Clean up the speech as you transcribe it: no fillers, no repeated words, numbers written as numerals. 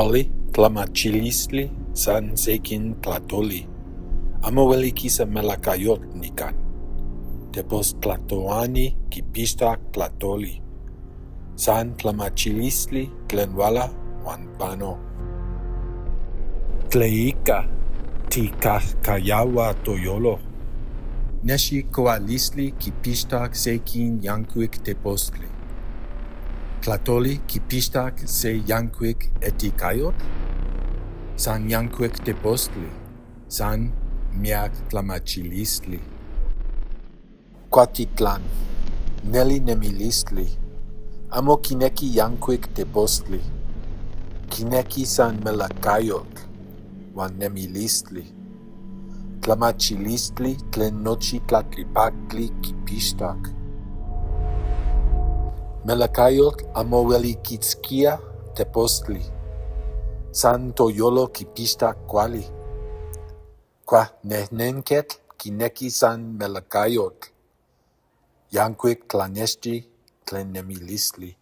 Kuali tlamachilistli san sekin tlatoli. Amo ueli kisa melakayot nikan. Tepos tlatoani kipixtak tlatoli. San tlamachilistli tlen uala uan pano. Tleika tikajkayaua toyolo. Neshi koalistli kipixtak sekin yankuik tepostli. Tlatoli kipixtak se yankuik etikayot. San yankuik tepostli. San miak tlamachilistli. Kuatitlan, neli nemilistli. Amo kineki yankuik tepostli. Kineki san melakayot, uan nemilistli. Tlamachilistli tlen nochi tlatlipaktli kipixtak. Melakayot amo ueli kitzkia tepostli. San toyolo kipixtak kuali. Kuaj nehnenketl kineki san melakayot. Yankuik tlanexti tlen nemilistli.